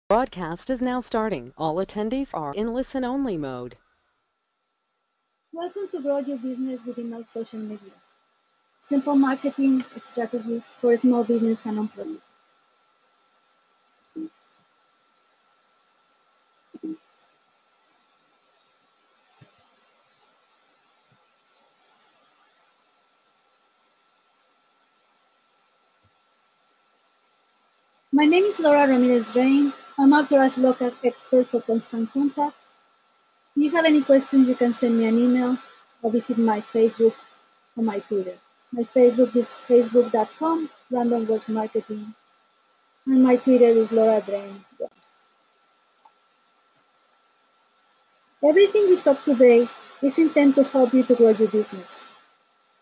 Broadcast is now starting. All attendees are in listen-only mode. Welcome to Grow Your Business with Email Social Media. Simple marketing strategies for small business and employees. My name is Laura Ramirez Drain. I'm authorized local expert for Constant Contact. If you have any questions, you can send me an email or visit my Facebook or my Twitter. My Facebook is facebook.com, Random Words Marketing, and my Twitter is Laura Drain. Everything we talk today is intended to help you to grow your business.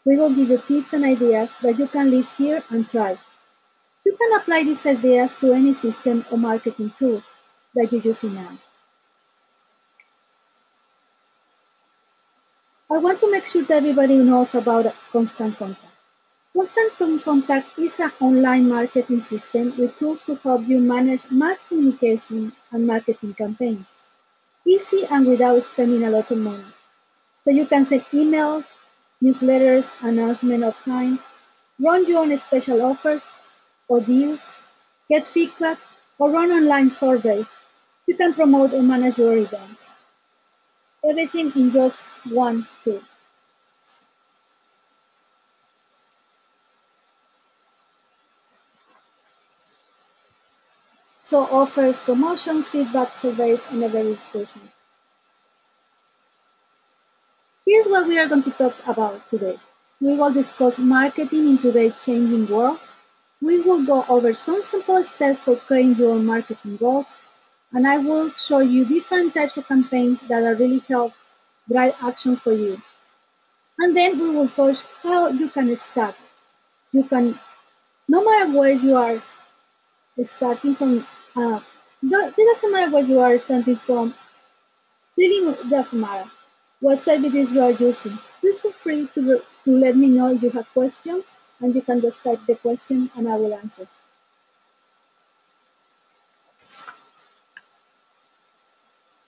We will give you tips and ideas that you can leave here and try. You can apply these ideas to any system or marketing tool that you're using now. I want to make sure that everybody knows about Constant Contact. Constant Contact is an online marketing system with tools to help you manage mass communication and marketing campaigns, easy and without spending a lot of money. So you can send email, newsletters, announcement of kind, run your own special offers or deals, get feedback, or run online survey. You can promote or manage your events. Everything in just one tool. So offers, promotion, feedback, surveys, and a registration. Here's what we are going to talk about today. We will discuss marketing in today's changing world. We will go over some simple steps for creating your marketing goals, and I will show you different types of campaigns that are really help drive action for you. And then we will touch how you can start. You can, no matter where you are starting from, it doesn't matter where you are starting from, really doesn't matter what services you are using. Please feel free to let me know if you have questions, and you can just type the question and I will answer.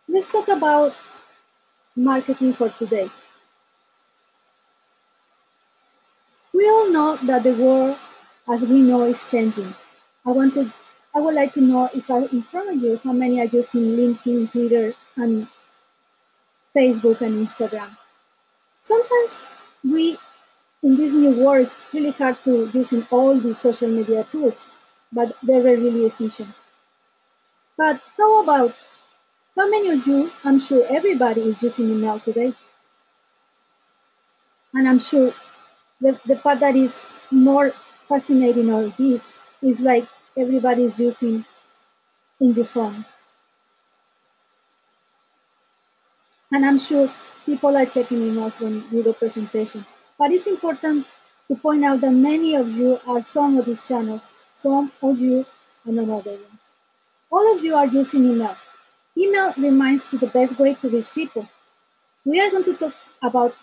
Let's talk about marketing for today. We all know that the world as we know is changing. I would like to know if I in front of you how many are using LinkedIn, Twitter, and Facebook and Instagram. Sometimes we in this new world it's really hard to using all these social media tools, but they're really efficient. But how about how many of you, I'm sure everybody is using email today. And I'm sure the part that is more fascinating of this is like everybody is using in the phone. And I'm sure people are checking emails when you do presentation. But it's important to point out that many of you are some of these channels, some of you are not other ones. All of you are using email. Email remains the best way to reach people. We are going to talk about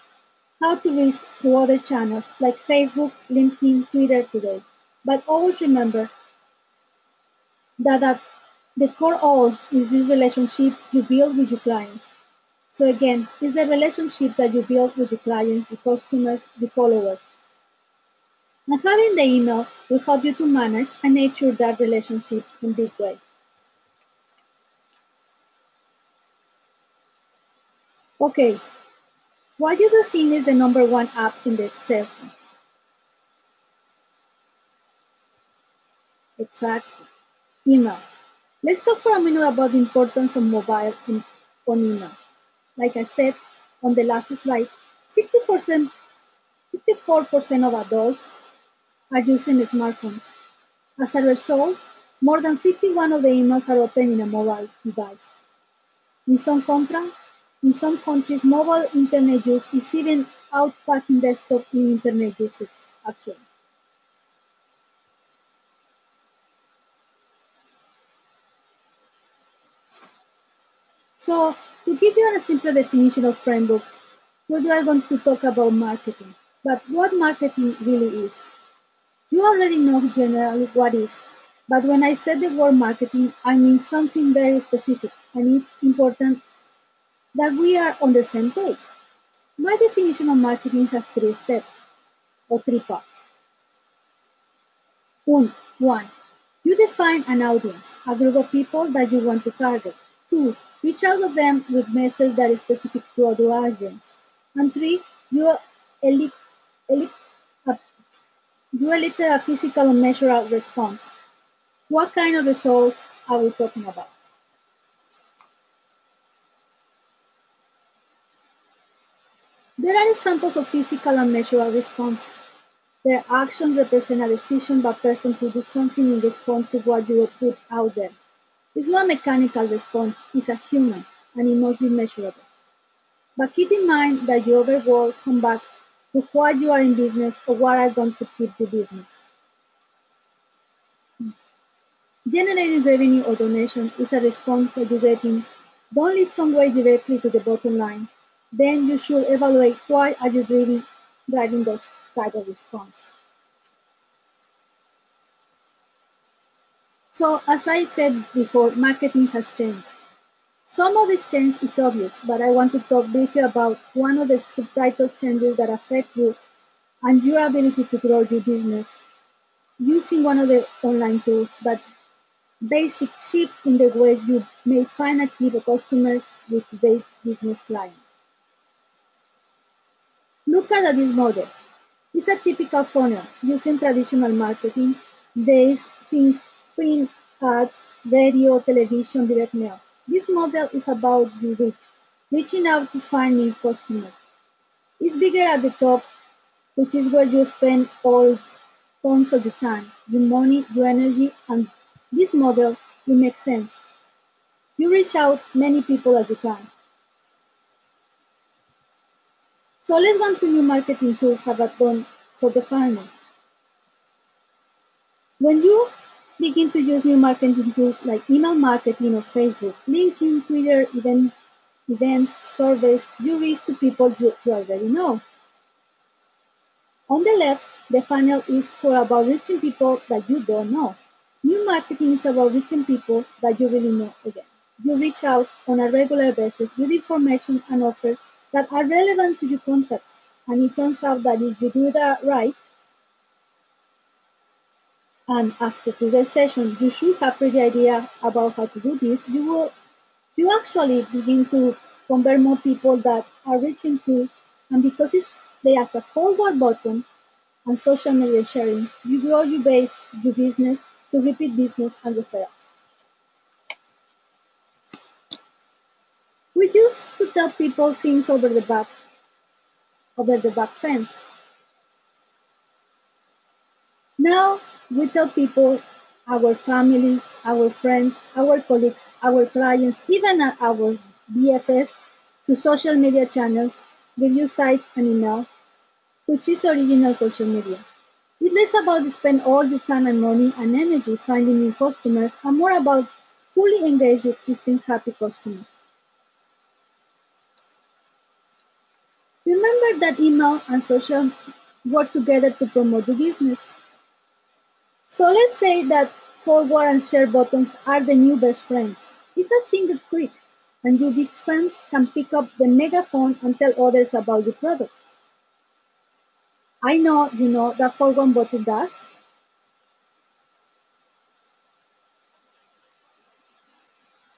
how to reach through other channels like Facebook, LinkedIn, Twitter today. But always remember that at the core all is this relationship you build with your clients. So again, it's the relationship that you build with the clients, the customers, the followers. And having the email will help you to manage and nurture that relationship in a big way. Okay, what do you think is the number one app in the cell phones? Exactly, email. Let's talk for a minute about the importance of mobile on email. Like I said on the last slide, 60%, 64% of adults are using smartphones. As a result, more than 51 of the emails are opened in a mobile device. In some in some countries, mobile internet use is even outpacing desktop in internet usage, actually. So, to give you a simple definition of framework, we are going to talk about marketing. But what marketing really is? You already know generally what is. But when I said the word marketing, I mean something very specific, and it's important that we are on the same page. My definition of marketing has three steps or three parts. One, you define an audience, a group of people that you want to target. Two, reach out to them with message that is specific to your audience. And three, you elect, elect, a, you elicit a physical and measurable response. What kind of results are we talking about? There are examples of physical and measurable response. Their actions represent a decision by a person to do something in response to what you put out there. It's not a mechanical response, it's a human, and it must be measurable. But keep in mind that your overall come back to what you are in business or what are going to keep the business. Generating revenue or donation is a response that you get in. Don't lead some way directly to the bottom line. Then you should evaluate why are you driving those type of response. So as I said before, marketing has changed. Some of this change is obvious, but I want to talk briefly about one of the subtitle changes that affect you and your ability to grow your business using one of the online tools that basic shift in the way you may find and keep customers with today's business client. Look at this model. It's a typical funnel using traditional marketing, days, things, print, ads, radio, television, direct mail. This model is about your reach, reaching out to find new customers. It's bigger at the top, which is where you spend all tons of your time, your money, your energy, and this model will make sense. You reach out many people as you can. So let's go to new marketing tools have I done for the funnel. When you begin to use new marketing tools like email marketing or Facebook, LinkedIn, Twitter, events, surveys, you reach to people you already know. On the left, the funnel is for about reaching people that you don't know. New marketing is about reaching people that you really know again. You reach out on a regular basis with information and offers that are relevant to your contacts. And it turns out that if you do that right, and after today's session, you should have pretty idea about how to do this. You actually begin to convert more people that are reaching to, and because there's a forward button and social media sharing, you grow your base, your business to repeat business and referrals. We used to tell people things over the back fence. Now we tell people, our families, our friends, our colleagues, our clients, even our BFS through social media channels, review sites and email, which is original social media. It's less about spend all your time and money and energy finding new customers and more about fully engage your existing happy customers. Remember that email and social work together to promote the business. So let's say that forward and share buttons are the new best friends. It's a single click, and your big friends can pick up the megaphone and tell others about your products. I know you know that forward button does.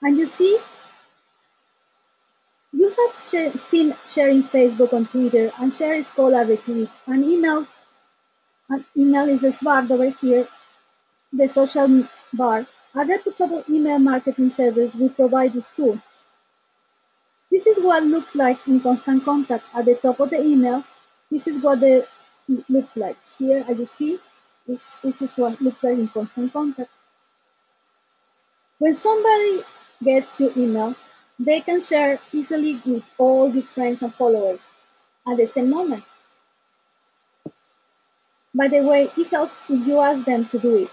And you see, you have seen sharing Facebook and Twitter, and share is called a retweet, and email is a smart over here, the social bar. A reputable email marketing service will provide this tool. This is what looks like in constant contact. At the top of the email, this is what it looks like. Here, as you see, this is what looks like in constant contact. When somebody gets your email, they can share easily with all your friends and followers at the same moment. By the way, it helps if you ask them to do it.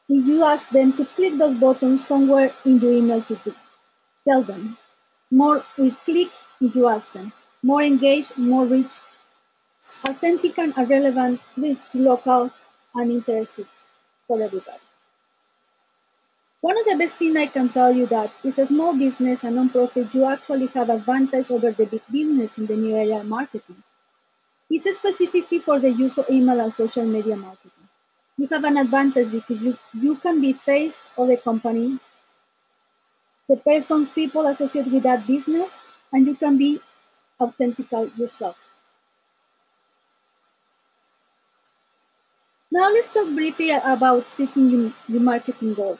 If you ask them to click those buttons somewhere in your email to do, tell them. More we click if you ask them. More engaged, more reach, authentic and relevant reach to local and interested for everybody. One of the best things I can tell you that is a small business and non-profit, you actually have advantage over the big business in the new area of marketing. It's specifically for the use of email and social media marketing. You have an advantage because you can be face of the company, the person people associate with that business, and you can be authentic yourself. Now let's talk briefly about setting your marketing goals.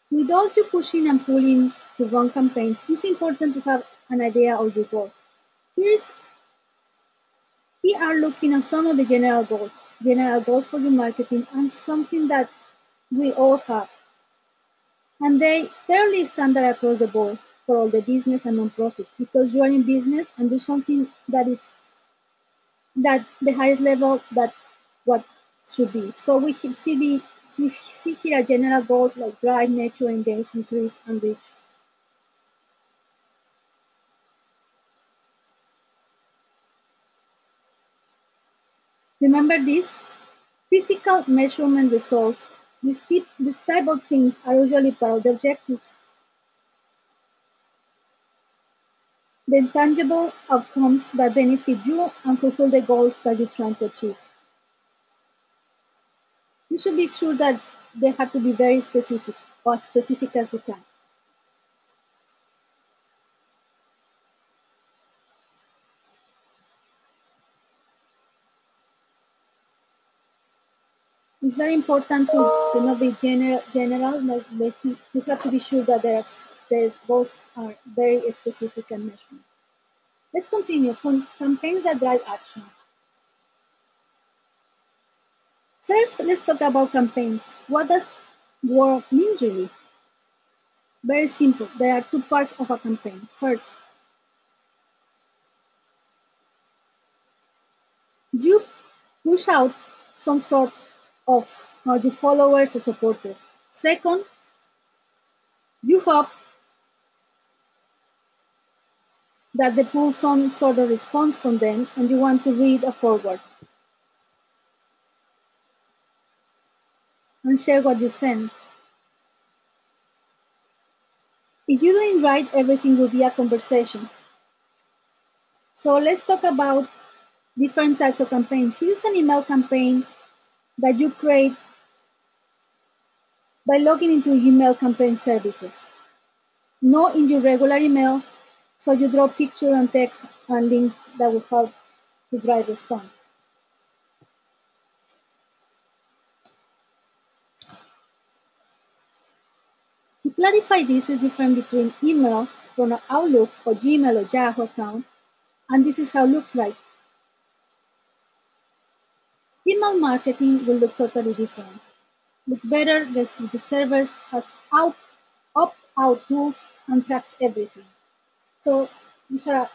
With all you pushing and pulling to run campaigns, it's important to have an idea of your goals. Here's Here are looking at some of the general goals for your marketing and something that we all have. And they fairly standard across the board for all the business and non-profit because you are in business and do something that is that the highest level that what should be. So we see here a general goals like drive, nature, engage, increase, and reach. Remember this: physical measurement results. This type of things are usually part of the objectives. The tangible outcomes that benefit you and fulfill the goals that you're trying to achieve. You should be sure that they have to be very specific, or as specific as you can. It's very important to not be general, but you have to be sure that the goals are very specific and measurable. Let's continue. Campaigns that drive action. First, let's talk about campaigns. What does word mean really? Very simple. There are two parts of a campaign. First, you push out some sort of your followers or supporters. Second, you hope that they pull some sort of response from them and you want to read a forward and share what you send. If you don't write, everything will be a conversation. So let's talk about different types of campaigns. Here's an email campaign that you create by logging into email campaign services. Not in your regular email, so you draw picture and text and links that will help to drive response. To clarify, this is different between email from an Outlook or Gmail or Yahoo account, and this is how it looks like. Email marketing will look totally different. Look better, the servers has opt-out tools and tracks everything. So these are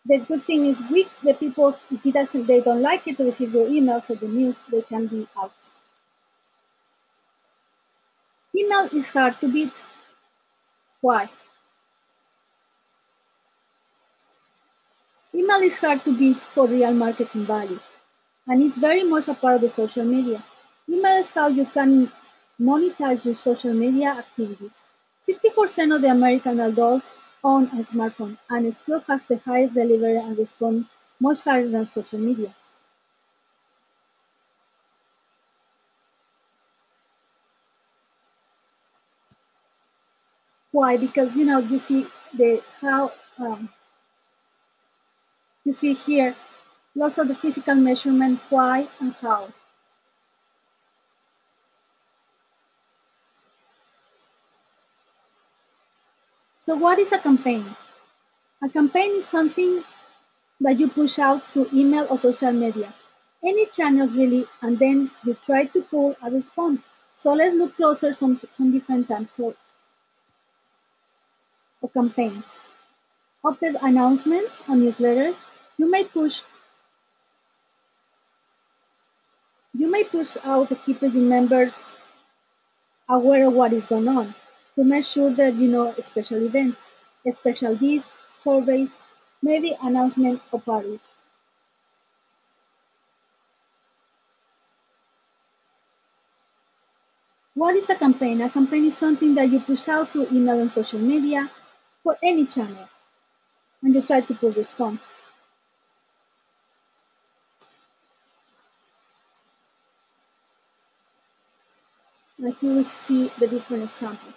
the good thing is the people if they don't like it to receive your emails or the news, they can be out. Email is hard to beat. Why? Email is hard to beat for real marketing value, and it's very much a part of the social media. Email is how you can monetize your social media activities. 60% of the American adults own a smartphone, and it still has the highest delivery and response much higher than social media. Why? Because you see the how you see here lots of the physical measurement why and how. So what is a campaign? A campaign is something that you push out through email or social media, any channel really, and then you try to pull a response. So let's look closer some different types of campaigns. Op-ed announcements on newsletter. You may push you may push out to keep your members aware of what is going on. to make sure that you know special events, special days, surveys, maybe announcement or parties. What is a campaign? A campaign is something that you push out through email and social media for any channel, and you try to pull response. And here we see the different examples.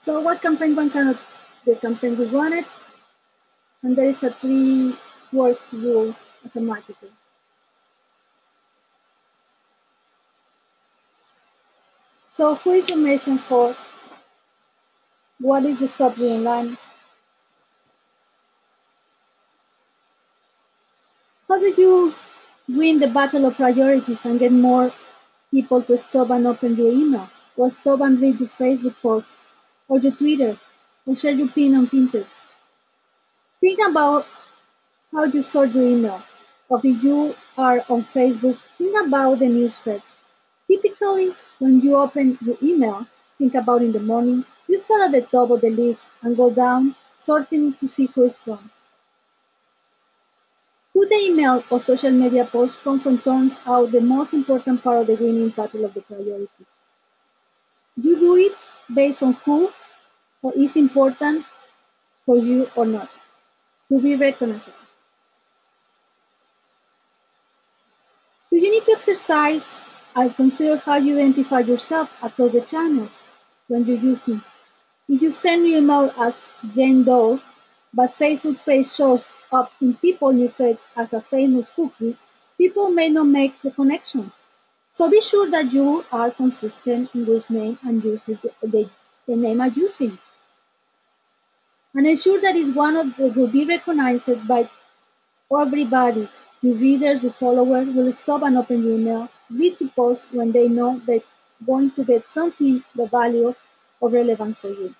So what campaign one cannot the campaign we wanted, and there is a three words rule as a marketer. So who is your mission for? What is the subject in line? How do you win the battle of priorities and get more people to stop and open your email, or stop and read your Facebook post, or your Twitter, or share your pin on Pinterest? Think about how you sort your email. Or if you are on Facebook, think about the newsfeed. Typically, when you open your email, think about in the morning, you start at the top of the list and go down, sorting to see who it's from. Who the email or social media post comes from turns out the most important part of the winning battle of the priorities. You do it based on who or is important for you or not, to be recognizable. Do you need to exercise and consider how you identify yourself across the channels when you're using? If you send your email as Jane Doe, but Facebook page shows up in people new feeds as a famous cookies, people may not make the connection. So be sure that you are consistent in which name and use the name are using. And ensure that is one of that will be recognized by everybody. Your readers, your followers will stop and open your email, read your post when they know they're going to get something the value of relevance for you.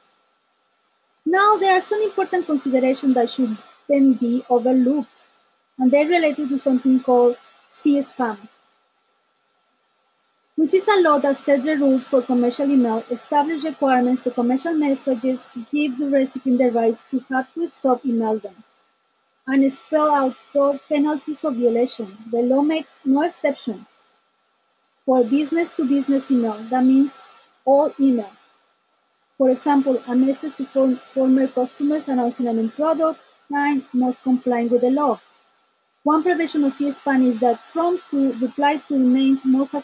Now there are some important considerations that should then be overlooked, and they're related to something called C-SPAN, which is a law that sets the rules for commercial email, establishes requirements to commercial messages, give the recipient the rights to have to stop email them, and spell out for penalties of violation. The law makes no exception for business-to-business email, that means all email. For example, a message to former customers announcing a new product line must comply with the law. One provision of C-SPAN is that from to reply to names must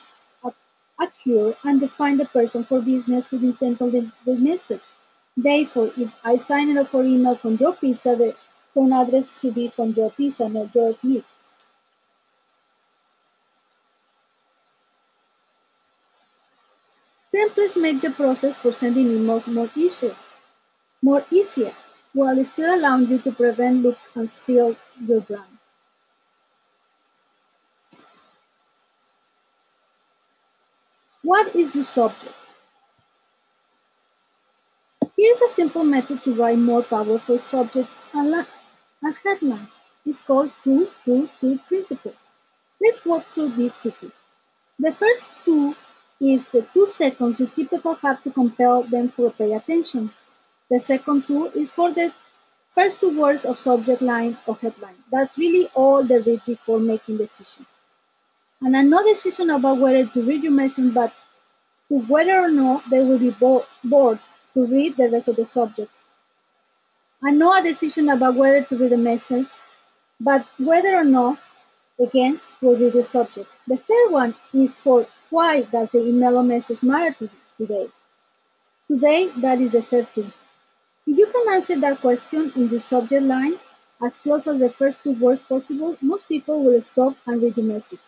occur and define the person for business who intended the message. Therefore, if I sign up for email from Joe Pizza, the phone address should be from Joe Pizza, not Joe Smith. Templates make the process for sending emails more easier, while still allowing you to prevent look and feel your brand. What is your subject? Here is a simple method to write more powerful subjects and headlines. It's called 2-2-2 principle. Let's walk through this quickly. The first two is the 2 seconds you typically have to compel them to pay attention. The second two is for the first two words of subject line or headline. That's really all they read before making decision. And no decision about whether to read your message, but to whether or not they will be bored to read the rest of the subject. And no decision about whether to read the message, but whether or not, again, will read the subject. The third one is for why does the email or message matter to you today? Today, that is the third thing. If you can answer that question in your subject line as close as the first two words possible, most people will stop and read the message.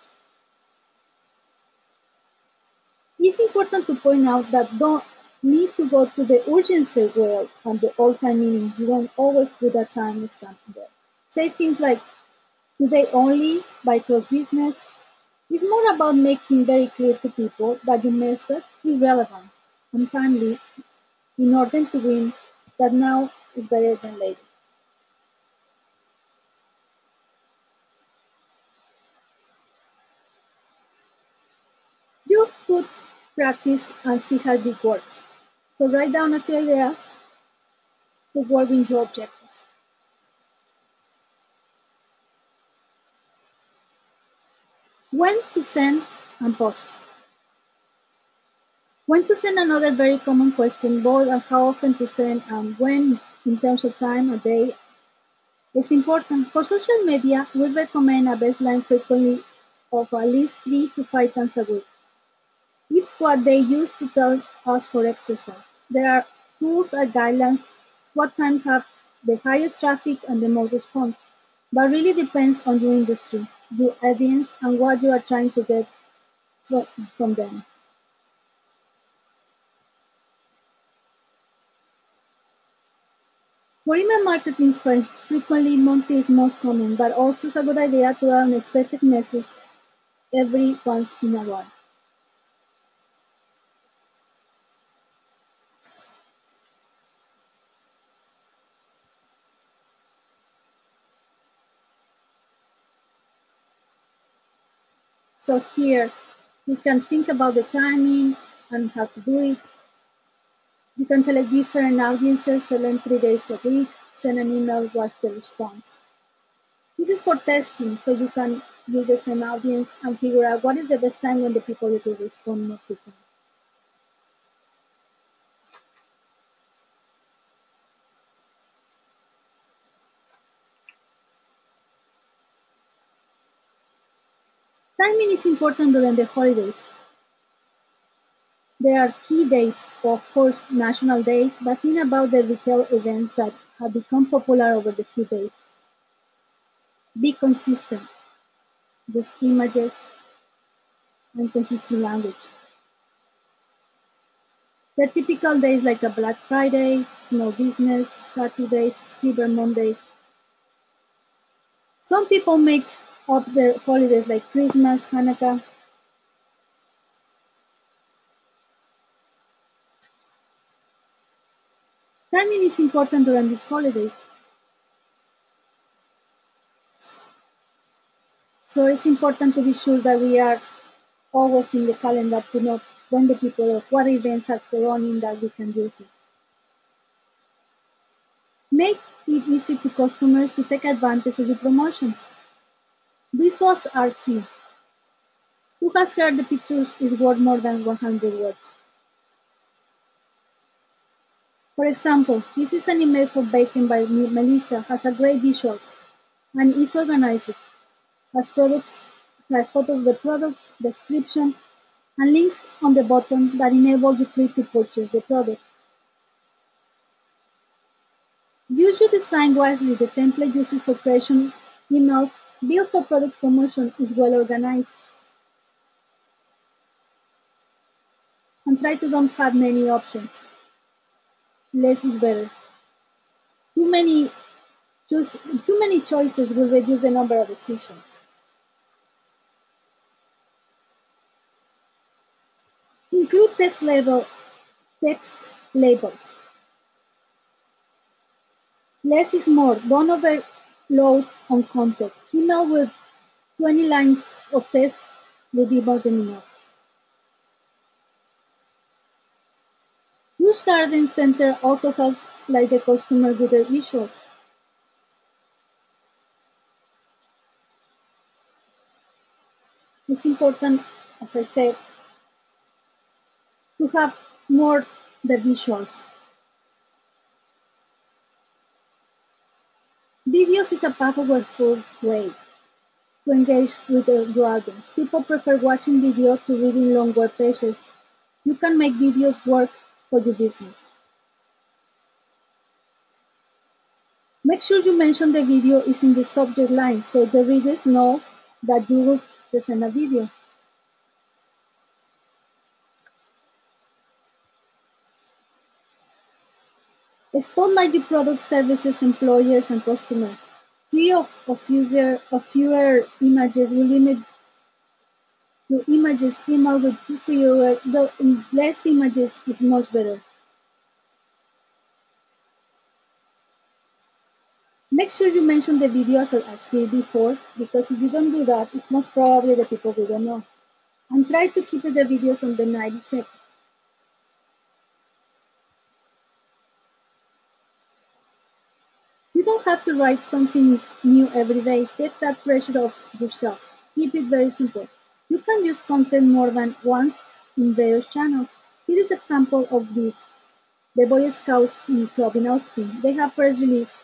It's important to point out that don't need to go to the urgency well and the all-time meaning. You don't always put a time stamp there. Say things like, Do they only buy cross business? It's more about making very clear to people that your message is relevant and timely in order to win that now is better than later. You could practice and see how this works. So write down a few ideas to work in your objectives. When to send and post. When to send another very common question, both on how often to send and when in terms of time a day is important. For social media, we recommend a baseline frequency of at least 3 to 5 times a week. It's what they use to tell us for exercise. There are tools and guidelines what time have the highest traffic and the most response, but really depends on your industry, your audience, and what you are trying to get from, from them. For email marketing, frequently monthly is most common, but also it's a good idea to have unexpected messages every once in a while. So here you can think about the timing and how to do it. You can select different audiences, select 3 days a week, send an email, watch the response. This is for testing, so you can use the same audience and figure out what is the best time when the people will respond more frequently. Timing is important during the holidays. There are key dates, of course national dates, but think about the retail events that have become popular over the few days. Be consistent with images and consistent language. The typical days like a Black Friday, Small Business, Saturdays, Cyber Monday. Some people make up their holidays like Christmas, Hanukkah. Timing is important during these holidays, so it's important to be sure that we are always in the calendar to know when the people, what events are running that we can use it. Make it easy to customers to take advantage of the promotions. Visuals are key. Who has heard the pictures is worth more than 100 words? For example, this is an email for baking by Melissa, has a great visuals and is organized, has products, has photos of the products, description, and links on the bottom that enable you click to purchase the product. Use your design wisely. The template used for creation emails built for product promotion is well organized, and try to don't have many options. Less is better. Too many choose too many choices will reduce the number of decisions. Include text labels. Less is more. Don't overload on content. Email with 20 lines of text will be more than enough. Use Garden Center also helps like the customer with their visuals. It's important, as I said, to have more the visuals. Videos is a powerful way to engage with your audience. People prefer watching videos to reading long web pages. You can make videos work for your business. Make sure you mention the video is in the subject line so the readers know that you will present a video. Spotlight your product, services, employers, and customers. Three of fewer images will limit your images email with two fewer, though less images is much better. Make sure you mention the video as a feed before, because if you don't do that, it's most probably the people we don't know. And try to keep the videos on the 90 seconds. You don't have to write something new every day. Take that pressure off yourself. Keep it very simple. You can use content more than once in various channels. Here is an example of this. The Boy Scouts Club in Austin. They have press releases,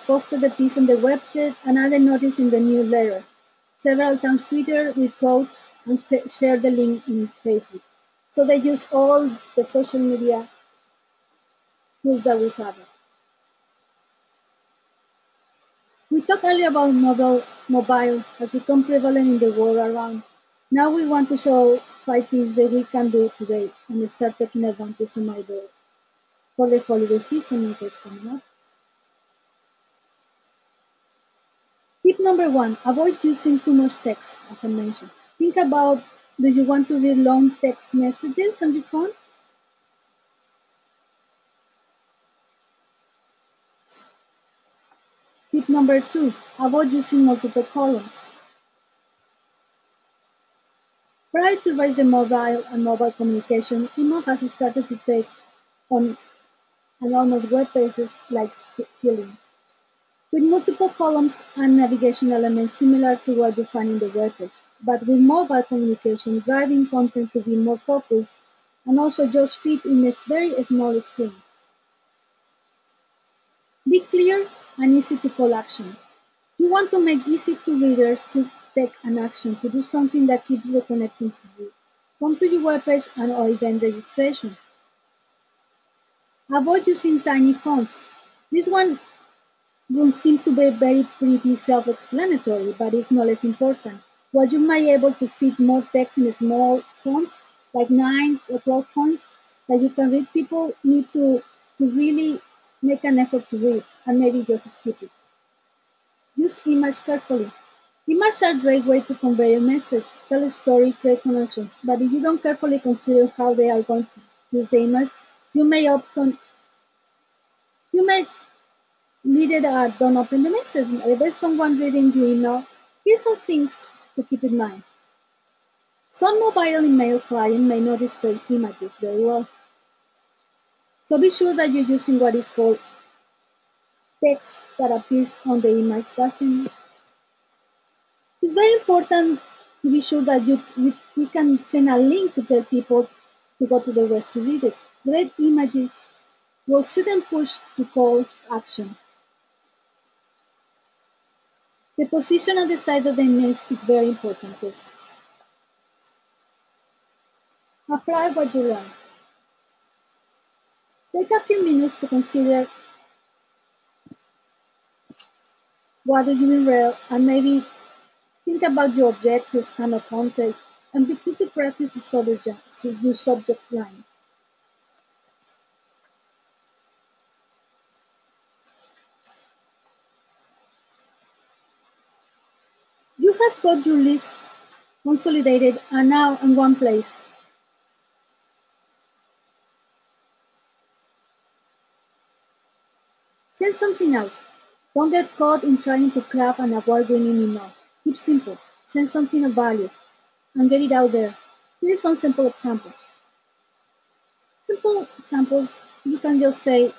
posted the piece on the website, and added notice in the newsletter. Several times Twitter with quotes and share the link in Facebook. So they use all the social media tools that we have. We talked earlier about mobile has become prevalent in the world around. Now we want to show 5 things that we can do today and start taking advantage of mobile for the holiday season that is coming up. Tip number one, avoid using too much text, as I mentioned. Think about, do you want to read long text messages on your phone? Tip number two, avoid using multiple columns. Prior to raise the mobile and mobile communication, email has started to take on enormous web pages like filling, with multiple columns and navigation elements similar to what you find in the web page, but with mobile communication driving content to be more focused and also just fit in a very small screen. Be clear and easy to call action. You want to make easy to readers to take an action, to do something that keeps you connecting to you. Come to your webpage and or event registration. Avoid using tiny fonts. This one will seem to be very pretty self-explanatory, but it's no less important. While you might be able to fit more text in small fonts, like 9 or 12 points, that you can read, people need to really make an effort to read and maybe just skip it. Use image carefully. Images are a great way to convey a message, tell a story, create connections, but if you don't carefully consider how they are going to use the image, you may option you may lead it at don't open the message. If there's someone reading your email, here's some things to keep in mind. Some mobile email clients may not display images very well, so be sure that you're using what is called text that appears on the image. It's very important to be sure that you can send a link to tell people to go to the web to read it. Great images will shouldn't push to call action. The position on the side of the image is very important too. Apply what you learn. Take a few minutes to consider what do you read and maybe think about your objectives, kind of content, and begin to practice your subject line. You have got your list consolidated and now in one place. Send something out. Don't get caught in trying to craft an award-winning email. Keep simple. Send something of value and get it out there. Here are some simple examples. Simple examples, you can just say,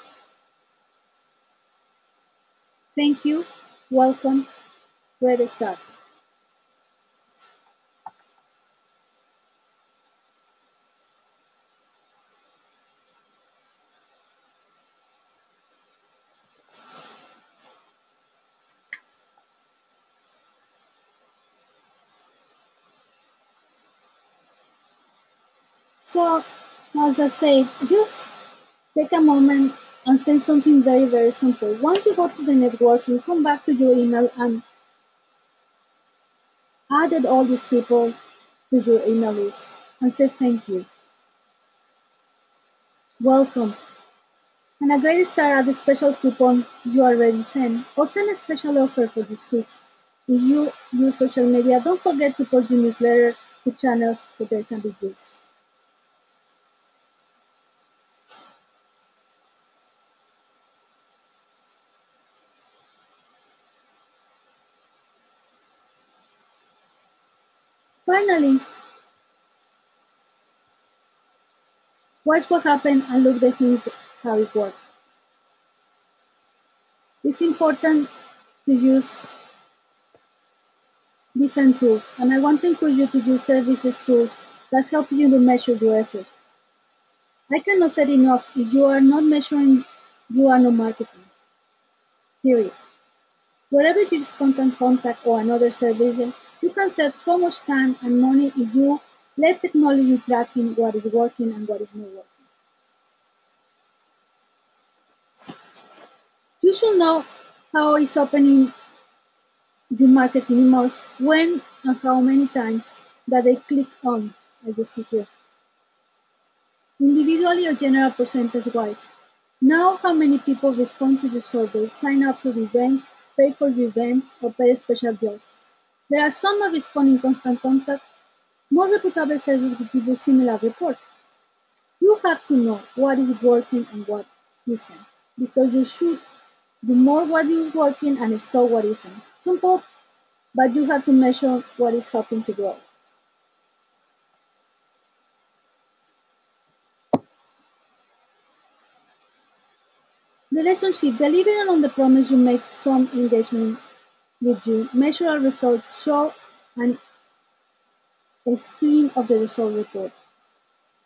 thank you, welcome, ready to start. So, as I said, just take a moment and send something very, very simple. Once you go to the networking, come back to your email and added all these people to your email list. and say thank you. Welcome. And a great start at the special coupon you already sent, or send a special offer for this quiz. If you use social media, don't forget to post your newsletter to channels so they can be used. Finally, watch what happened and look the things how it works. It's important to use different tools, and I want to encourage you to use services tools that help you to measure your efforts. I cannot say enough, if you are not measuring, you are not marketing. Period. Wherever you use contact or another services, you can save so much time and money if you let technology tracking what is working and what is not working. You should know how it's opening your marketing emails, when and how many times that they click on, as you see here. Individually or general percentage-wise. Know how many people respond to the survey, sign up to the events, pay for the events, or pay special bills. There are some that respond in constant contact. More reputable services will give you similar reports. You have to know what is working and what isn't, because you should do more what is working and stop what isn't. Simple, but you have to measure what is helping to grow. Relationship, delivering on the promise you make some engagement with you. Measurable results show an a screen of the result report.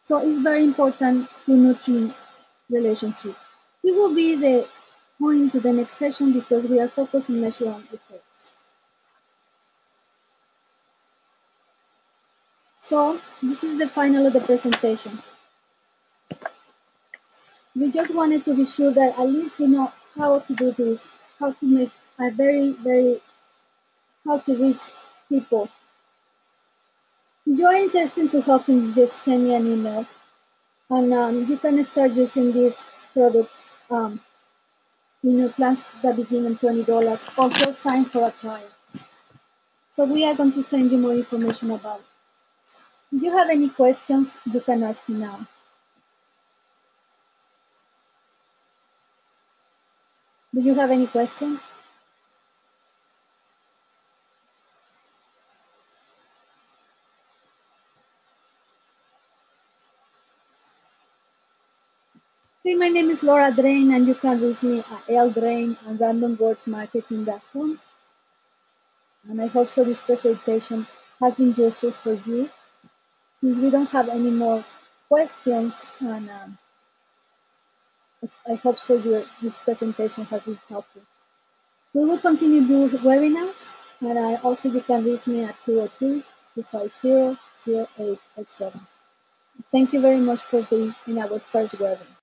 So it's very important to nurture relationship. It will be the point to the next session because we are focused on measuring results. So this is the final of the presentation. We just wanted to be sure that at least you know how to do this, how to make a how to reach people. If you are interested to helping, just send me an email, and you can start using these products in your plans that begin at $20, or just sign for a trial. So we are going to send you more information about it. If you have any questions, you can ask me now. Do you have any question? Hey, my name is Laura Drain, and you can reach me at ldrain at randomwordsmarketing.com. And I hope so this presentation has been useful for you. Since we don't have any more questions, and I hope so this presentation has been helpful. We will continue doing webinars, and also you can reach me at 202-250-0887. Thank you very much for being in our first webinar.